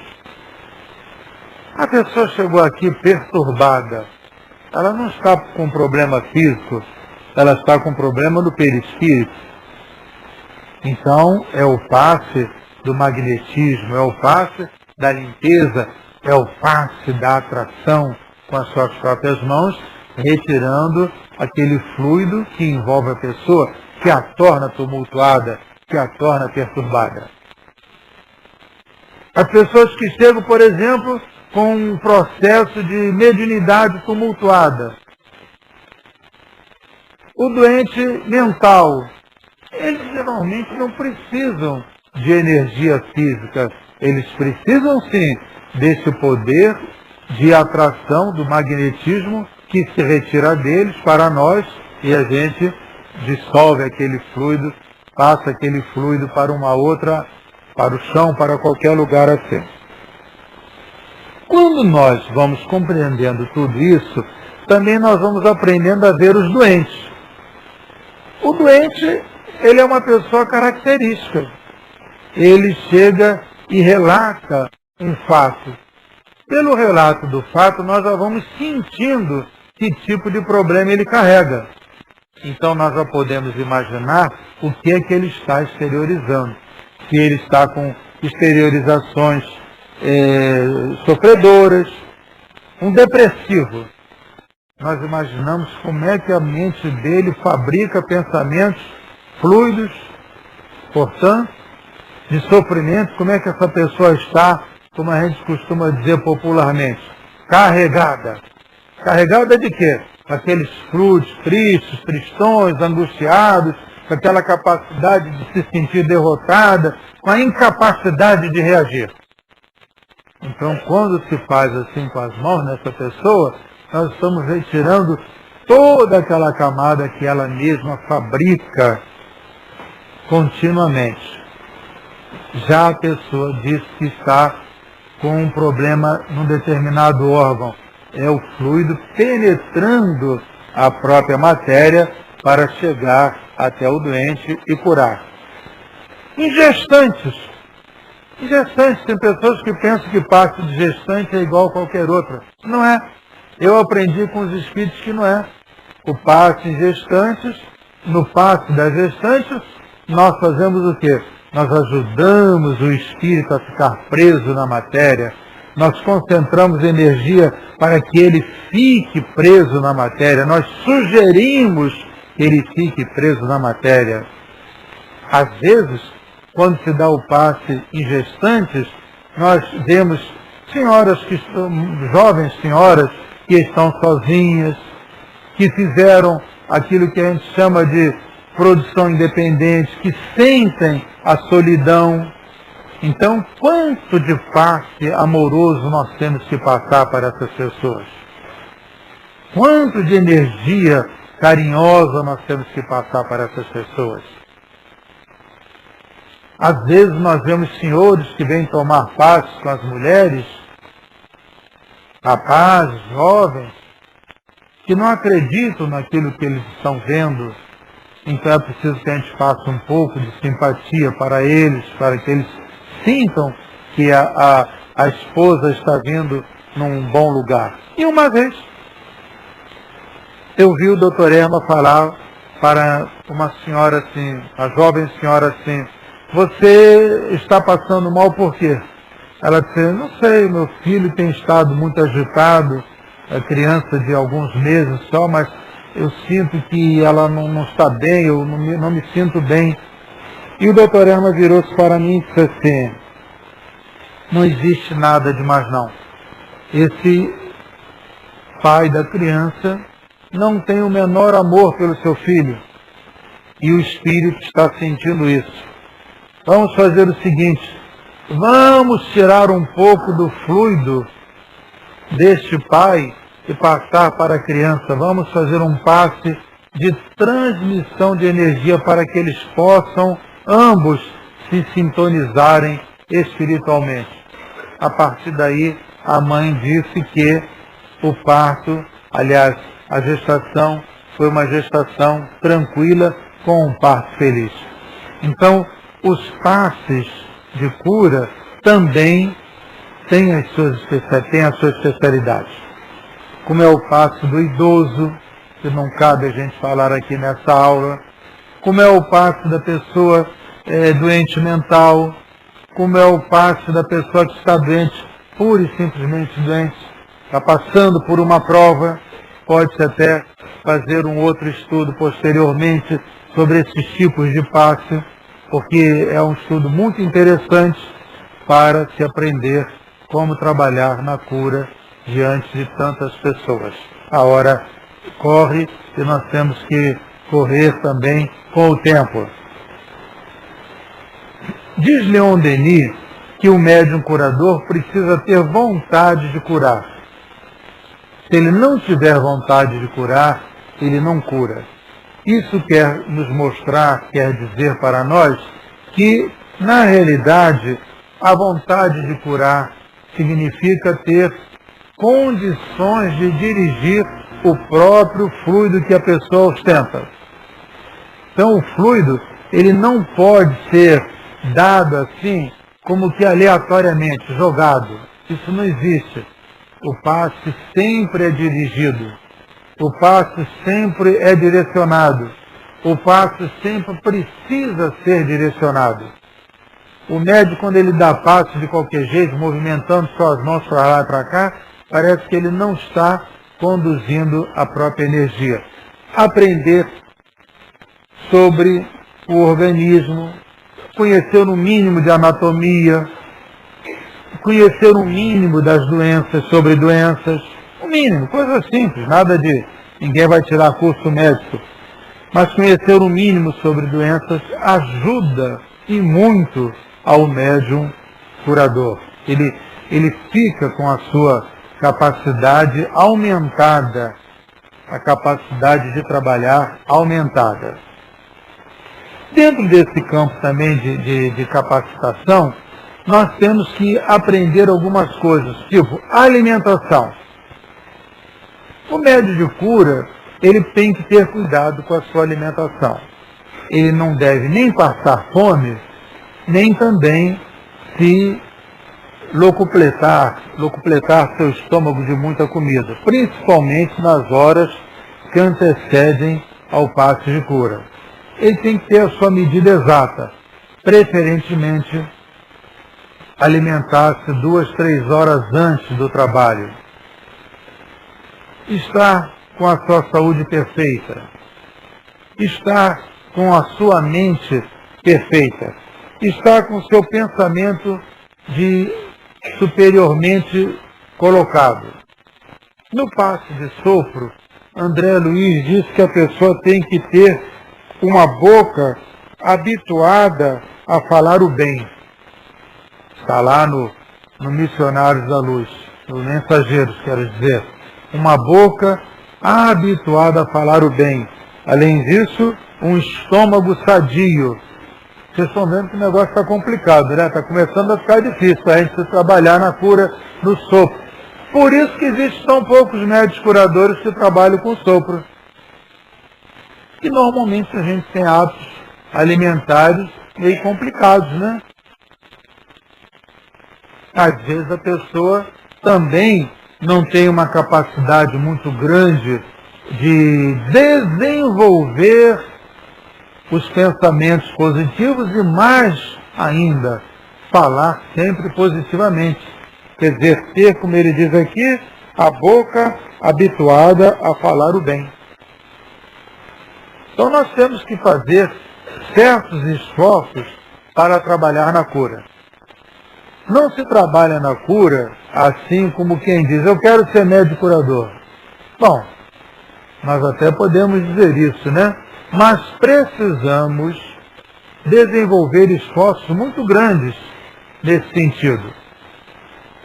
A pessoa chegou aqui perturbada. Ela não está com problema físico, ela está com problema no perispírito. Então, é o passe do magnetismo, é o passe da limpeza, é o passe da atração com as suas próprias mãos, retirando aquele fluido que envolve a pessoa, que a torna tumultuada, que a torna perturbada. As pessoas que chegam, por exemplo, com um processo de mediunidade tumultuada. O doente mental, eles geralmente não precisam de energia física, eles precisam sim desse poder de atração do magnetismo que se retira deles para nós e a gente dissolve aquele fluido, passa aquele fluido para uma outra, para o chão, para qualquer lugar assim. Quando nós vamos compreendendo tudo isso, também nós vamos aprendendo a ver os doentes. O doente, ele é uma pessoa característica. Ele chega e relata um fato. Pelo relato do fato, nós já vamos sentindo que tipo de problema ele carrega. Então nós já podemos imaginar o que é que ele está exteriorizando. Se ele está com exteriorizações sofredoras, um depressivo. Nós imaginamos como é que a mente dele fabrica pensamentos fluidos, portanto, de sofrimento, como é que essa pessoa está, como a gente costuma dizer popularmente, carregada. Carregada de quê? Aqueles fluidos tristes, tristões, angustiados, com aquela capacidade de se sentir derrotada, com a incapacidade de reagir. Então, quando se faz assim com as mãos nessa pessoa, nós estamos retirando toda aquela camada que ela mesma fabrica continuamente. Já a pessoa diz que está com um problema num determinado órgão. É o fluido penetrando a própria matéria para chegar até o doente e curar. Em gestantes, tem pessoas que pensam que passe de gestante é igual a qualquer outra. Não é. Eu aprendi com os espíritos que não é. O passe em gestantes, no passe das gestantes, nós fazemos o quê? Nós ajudamos o espírito a ficar preso na matéria. Nós concentramos energia para que ele fique preso na matéria. Nós sugerimos que ele fique preso na matéria. Às vezes, quando se dá o passe em gestantes, nós vemos senhoras que estão, jovens senhoras que estão sozinhas, que fizeram aquilo que a gente chama de produção independente, que sentem a solidão. Então, quanto de passe amoroso nós temos que passar para essas pessoas? Quanto de energia carinhosa nós temos que passar para essas pessoas? Às vezes nós vemos senhores que vêm tomar passe com as mulheres, rapazes, jovens, que não acreditam naquilo que eles estão vendo. Então é preciso que a gente faça um pouco de simpatia para eles, para que eles sintam que a esposa está vindo num bom lugar. E uma vez, eu vi o Dr. Erma falar para uma senhora assim, a jovem senhora assim, você está passando mal por quê? Ela disse, não sei, meu filho tem estado muito agitado, é criança de alguns meses só, mas eu sinto que ela não está bem, eu não me sinto bem. E o Dr. Erma virou-se para mim e disse assim, não existe nada demais não. Esse pai da criança não tem o menor amor pelo seu filho. E o espírito está sentindo isso. Vamos fazer o seguinte, vamos tirar um pouco do fluido deste pai e passar para a criança. Vamos fazer um passe de transmissão de energia para que eles possam ambos se sintonizarem espiritualmente. A partir daí, a mãe disse que o parto, aliás, a gestação foi uma gestação tranquila com um parto feliz. Então, os passes de cura também têm a sua especialidade. Como é o passe do idoso, que não cabe a gente falar aqui nessa aula, como é o passe da pessoa doente mental, como é o passe da pessoa que está doente, pura e simplesmente doente, está passando por uma prova, pode-se até fazer um outro estudo posteriormente sobre esses tipos de passe, porque é um estudo muito interessante para se aprender como trabalhar na cura diante de tantas pessoas. A hora corre e nós temos que transcorrer também com o tempo. Diz Leon Denis que o médium curador precisa ter vontade de curar. Se ele não tiver vontade de curar, ele não cura. Isso quer nos mostrar, quer dizer para nós, que, na realidade, a vontade de curar significa ter condições de dirigir o próprio fluido que a pessoa ostenta. Então, o fluido, ele não pode ser dado assim, como que aleatoriamente, jogado. Isso não existe. O passe sempre é dirigido. O passe sempre é direcionado. O passe sempre precisa ser direcionado. O médico, quando ele dá passe de qualquer jeito, movimentando suas mãos para lá e para cá, parece que ele não está conduzindo a própria energia. Aprender sobre o organismo, conhecer o mínimo de anatomia, conhecer o mínimo das doenças, sobre doenças, o mínimo, coisa simples, nada de ninguém vai tirar curso médico, mas conhecer o mínimo sobre doenças ajuda e muito ao médium curador. Ele fica com a sua capacidade aumentada, a capacidade de trabalhar aumentada. Dentro desse campo também de capacitação, nós temos que aprender algumas coisas, tipo alimentação. O médium de cura, ele tem que ter cuidado com a sua alimentação. Ele não deve nem passar fome, nem também se locupletar seu estômago de muita comida, principalmente nas horas que antecedem ao passe de cura. Ele tem que ter a sua medida exata, preferentemente alimentar-se 2, 3 horas antes do trabalho. Estar com a sua saúde perfeita. Estar com a sua mente perfeita. Estar com o seu pensamento superiormente colocado. No passe de sopro, André Luiz diz que a pessoa tem que ter uma boca habituada a falar o bem. Está lá no Missionários da Luz, no Mensageiros, quero dizer. Uma boca habituada a falar o bem. Além disso, um estômago sadio. Vocês estão vendo que o negócio está complicado, né? Está começando a ficar difícil para a gente trabalhar na cura do sopro. Por isso que existem tão poucos médicos curadores que trabalham com sopro. E normalmente a gente tem hábitos alimentares meio complicados, né? Às vezes a pessoa também não tem uma capacidade muito grande de desenvolver os pensamentos positivos e mais ainda, falar sempre positivamente. Quer dizer, ter, como ele diz aqui, a boca habituada a falar o bem. Então nós temos que fazer certos esforços para trabalhar na cura. Não se trabalha na cura assim como quem diz, eu quero ser médico curador. Bom, nós até podemos dizer isso, né? Mas precisamos desenvolver esforços muito grandes nesse sentido.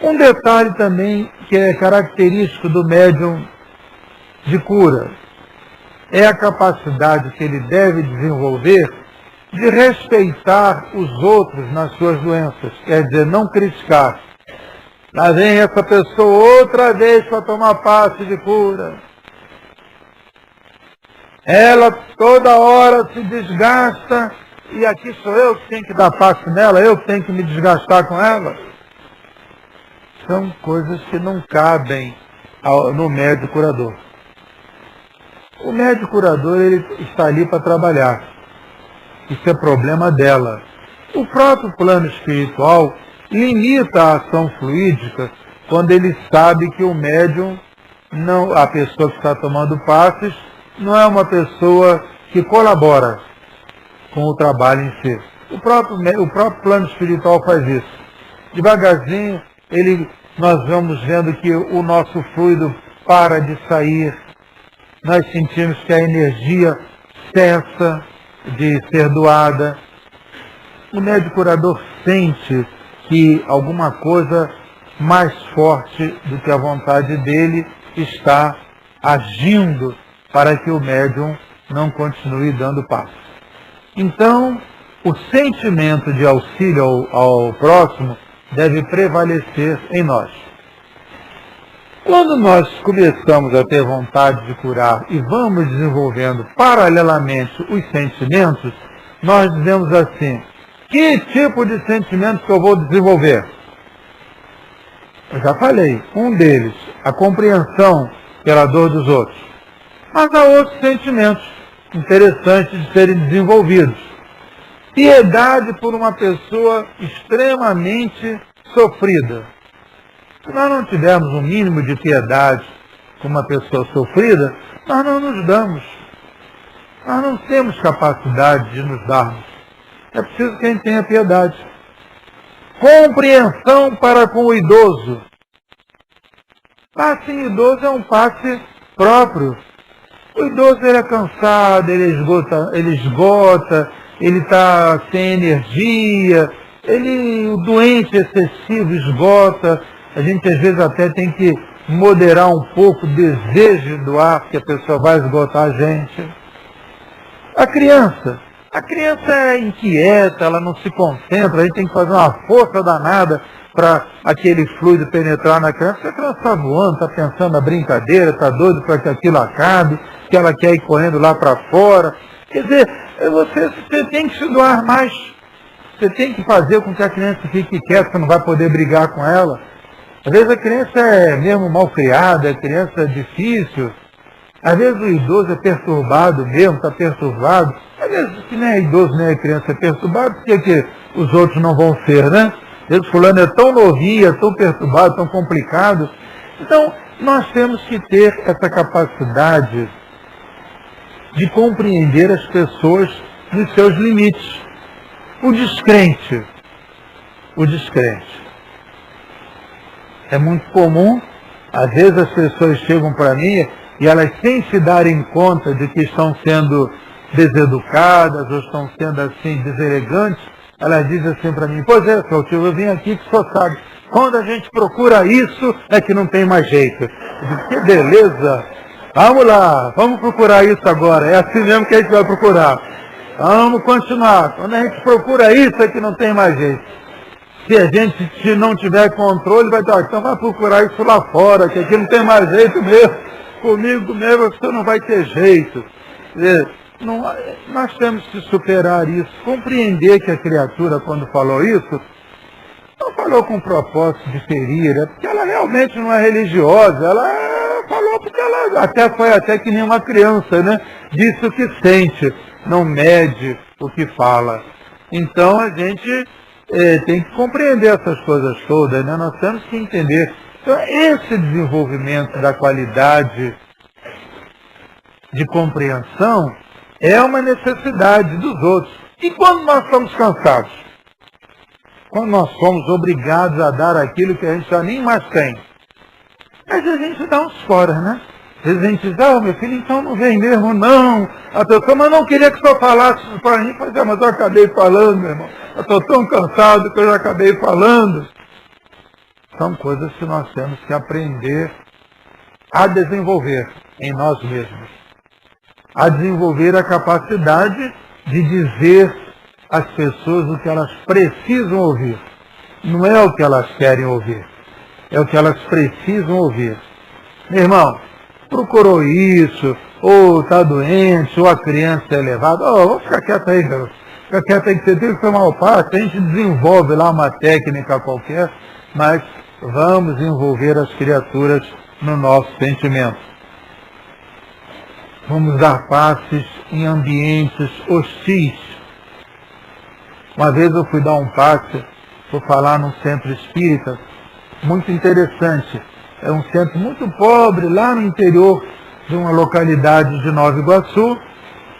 Um detalhe também que é característico do médium de cura é a capacidade que ele deve desenvolver de respeitar os outros nas suas doenças, quer dizer, não criticar. Lá vem essa pessoa outra vez para tomar passe de cura. Ela toda hora se desgasta e aqui sou eu que tenho que dar passe nela, eu que tenho que me desgastar com ela. São coisas que não cabem no médico curador. O médico curador, ele está ali para trabalhar. Isso é problema dela. O próprio plano espiritual limita a ação fluídica quando ele sabe que o médium, não, a pessoa que está tomando passes, não é uma pessoa que colabora com o trabalho em si. O próprio plano espiritual faz isso. Devagarzinho, nós vamos vendo que o nosso fluido para de sair. Nós sentimos que a energia cessa de ser doada. O médico curador sente que alguma coisa mais forte do que a vontade dele está agindo para que o médium não continue dando passo. Então, o sentimento de auxílio ao próximo deve prevalecer em nós. Quando nós começamos a ter vontade de curar e vamos desenvolvendo paralelamente os sentimentos, nós dizemos assim: que tipo de sentimento que eu vou desenvolver? Eu já falei, um deles, a compreensão pela dor dos outros. Mas há outros sentimentos interessantes de serem desenvolvidos. Piedade por uma pessoa extremamente sofrida. Se nós não tivermos um mínimo de piedade com uma pessoa sofrida, nós não nos damos. Nós não temos capacidade de nos darmos. É preciso que a gente tenha piedade. Compreensão para com o idoso. Passe em idoso é um passe próprio. O idoso ele é cansado, ele esgota, ele está sem energia, o doente excessivo esgota. A gente às vezes até tem que moderar um pouco o desejo de doar, porque a pessoa vai esgotar a gente. A criança é inquieta, ela não se concentra, a gente tem que fazer uma força danada para aquele fluido penetrar na criança. A criança está voando, está pensando na brincadeira, está doido para que aquilo acabe, que ela quer ir correndo lá para fora. Quer dizer, você tem que se doar mais. Você tem que fazer com que a criança fique quieta, você não vai poder brigar com ela. Às vezes a criança é mesmo mal criada, a criança é difícil. Às vezes o idoso é perturbado mesmo, está perturbado. Às vezes se nem é idoso nem é criança é perturbado, por que os outros não vão ser, né? Às vezes fulano é tão novinho, é tão perturbado, tão complicado. Então, nós temos que ter essa capacidade de compreender as pessoas nos seus limites. O descrente. É muito comum, às vezes as pessoas chegam para mim e elas, sem se darem conta de que estão sendo deseducadas ou estão sendo assim deselegantes, elas dizem assim para mim: pois é, seu tio, eu vim aqui que o senhor sabe, quando a gente procura isso é que não tem mais jeito. Eu digo: que beleza, vamos lá, vamos procurar isso agora, é assim mesmo que a gente vai procurar. Vamos continuar, quando a gente procura isso é que não tem mais jeito. Se a gente não tiver controle, vai dizer: então vai procurar isso lá fora, que aqui não tem mais jeito mesmo. Comigo mesmo você não vai ter jeito. Nós temos que superar isso, compreender que a criatura, quando falou isso, não falou com o propósito de ferir, é porque ela realmente não é religiosa, ela falou porque ela foi até que nem uma criança, né? Diz o que sente, não mede o que fala. Então a gente tem que compreender essas coisas todas, né? Nós temos que entender. Então, esse desenvolvimento da qualidade de compreensão é uma necessidade dos outros. E quando nós estamos cansados? Quando nós somos obrigados a dar aquilo que a gente já nem mais tem. Às vezes a gente dá uns fora, né? Às vezes a gente diz: meu filho, então não vem mesmo, não. A pessoa, mas não queria que o senhor falasse para mim. Mas eu acabei falando, meu irmão. Eu estou tão cansado que eu já acabei falando. São coisas que nós temos que aprender a desenvolver em nós mesmos. A desenvolver a capacidade de dizer às pessoas o que elas precisam ouvir. Não é o que elas querem ouvir, é o que elas precisam ouvir. Meu irmão, procurou isso, ou está doente, ou a criança é levada. Vamos ficar quieto aí, garoto. Fica quieto aí que você tem que tomar o passe. A gente desenvolve lá uma técnica qualquer, mas vamos envolver as criaturas no nosso sentimento. Vamos dar passes em ambientes hostis. Uma vez eu fui dar um passe, fui falar num centro espírita, muito interessante. É um centro muito pobre, lá no interior de uma localidade de Nova Iguaçu.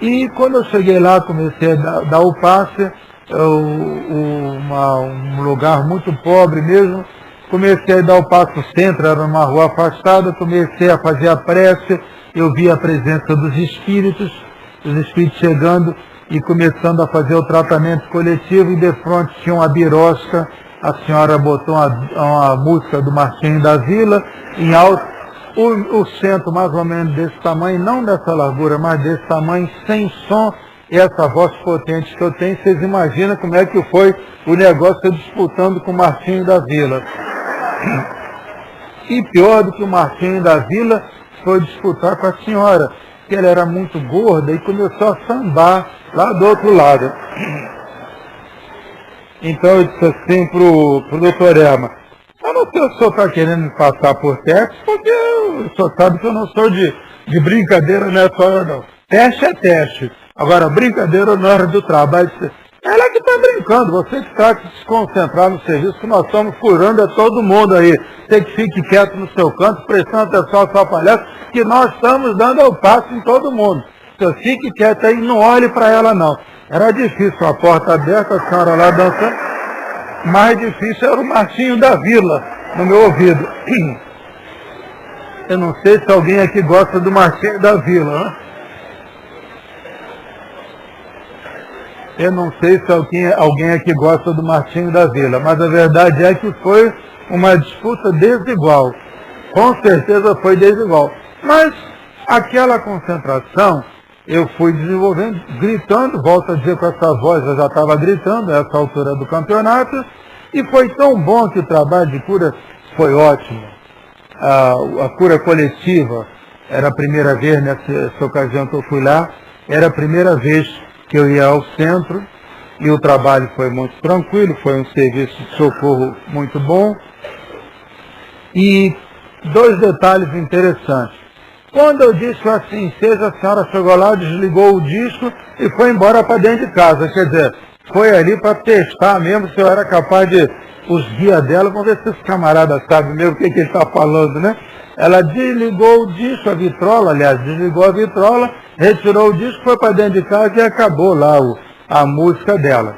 E quando eu cheguei lá, comecei a dar o passe, um lugar muito pobre mesmo. Comecei a dar o passo no centro, era uma rua afastada, comecei a fazer a prece, eu vi a presença dos espíritos, os espíritos chegando e começando a fazer o tratamento coletivo, e de frente tinha uma birosca, a senhora botou uma música do Martinho da Vila, em alto, o centro mais ou menos desse tamanho, não dessa largura, mas desse tamanho, sem som, e essa voz potente que eu tenho, vocês imaginam como é que foi o negócio eu disputando com o Martinho da Vila. E pior do que o Martinho da Vila foi disputar com a senhora, que ela era muito gorda e começou a sambar lá do outro lado. Então eu disse assim pro doutor Erma, eu não sei se o senhor está querendo me passar por teste, porque o senhor sabe que eu não sou de brincadeira nessa hora não. Teste é teste. Agora, brincadeira na hora do trabalho, ela que está brincando, você que está se concentrar no serviço, que nós estamos furando é todo mundo aí. Você que fique quieto no seu canto, prestando atenção ao seu palhaço, que nós estamos dando o passo em todo mundo. Você fique quieto aí, não olhe para ela não. Era difícil, a porta aberta, a senhora lá dançando. Mais difícil era o Martinho da Vila, no meu ouvido. Eu não sei se alguém aqui gosta do Martinho da Vila, né? Eu não sei se alguém aqui gosta do Martinho da Vila, mas a verdade é que foi uma disputa desigual. Com certeza foi desigual. Mas aquela concentração eu fui desenvolvendo, gritando, volto a dizer com essa voz, eu já estava gritando a essa altura do campeonato, e foi tão bom que o trabalho de cura foi ótimo. A cura coletiva era a primeira vez, nessa ocasião que eu fui lá, era a primeira vez que eu ia ao centro, e o trabalho foi muito tranquilo, foi um serviço de socorro muito bom. E dois detalhes interessantes. Quando eu disse assim, seja, a senhora chegou lá, desligou o disco e foi embora para dentro de casa. Quer dizer, foi ali para testar mesmo se eu era capaz de... Os guias dela, vamos ver se esse camarada sabe mesmo o que ele está falando, né? Ela desligou o disco, a vitrola, aliás, desligou a vitrola, retirou o disco, foi para dentro de casa e acabou lá a música dela.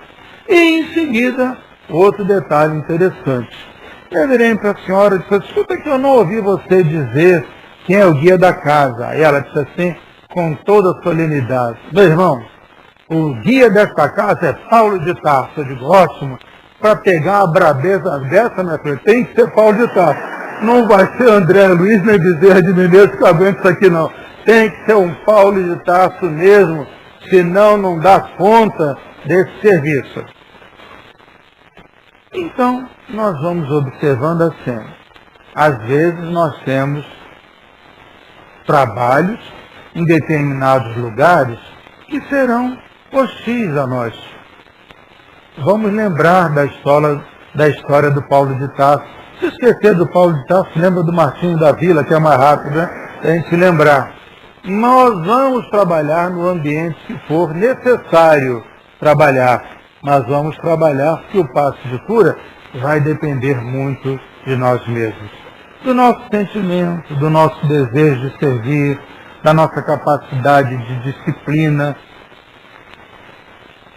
E em seguida, outro detalhe interessante. Eu virei para a senhora e disse, escuta que eu não ouvi você dizer quem é o guia da casa. Aí ela disse assim, com toda solenidade, meu irmão, o guia desta casa é Paulo de Tarso. Eu digo, ótimo, para pegar uma brabeza dessa, minha filha, tem que ser Paulo de Tarso. Não vai ser André Luiz nem Bezerra de Menezes que aguenta isso aqui não. Tem que ser um Paulo de Tarso mesmo, senão não dá conta desse serviço. Então, nós vamos observando a cena. Às vezes nós temos trabalhos em determinados lugares que serão hostis a nós. Vamos lembrar da história do Paulo de Tarso. Se esquecer do Paulo de Tarso, lembra do Martinho da Vila, que é mais rápido, né? A gente lembrar. Nós vamos trabalhar no ambiente que for necessário trabalhar. Nós vamos trabalhar porque o passo de cura vai depender muito de nós mesmos. Do nosso sentimento, do nosso desejo de servir, da nossa capacidade de disciplina.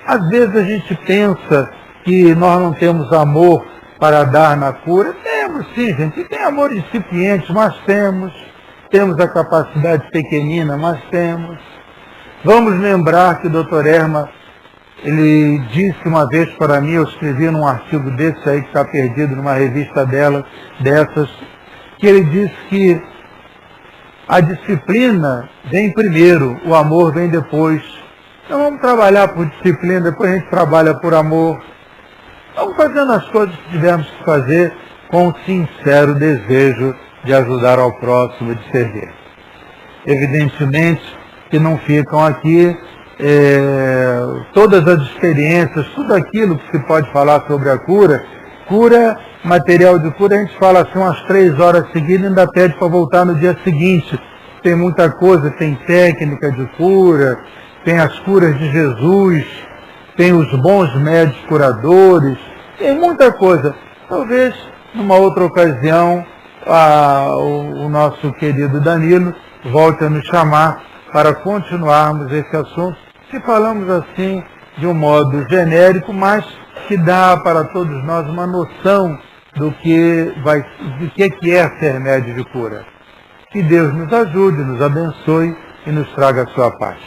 Às vezes a gente pensa que nós não temos amor para dar na cura. Temos sim, gente. Tem amor incipiente, mas temos. Temos a capacidade pequenina, mas temos. Vamos lembrar que o Dr. Erma, ele disse uma vez para mim, eu escrevi num artigo desse aí que está perdido numa revista dessas, que ele disse que a disciplina vem primeiro, o amor vem depois. Então vamos trabalhar por disciplina, depois a gente trabalha por amor. Vamos fazendo as coisas que tivermos que fazer com o sincero desejo de ajudar ao próximo, de servir. Evidentemente que não ficam aqui todas as experiências, tudo aquilo que se pode falar sobre a cura. Material de cura, a gente fala assim umas 3 horas seguidas e ainda pede para voltar no dia seguinte. Tem muita coisa, tem técnica de cura, tem as curas de Jesus, tem os bons médios curadores, tem muita coisa. Talvez, numa outra ocasião, o nosso querido Danilo volte a nos chamar para continuarmos esse assunto, que falamos assim de um modo genérico, mas que dá para todos nós uma noção do que é ser médio de cura. Que Deus nos ajude, nos abençoe e nos traga a sua paz.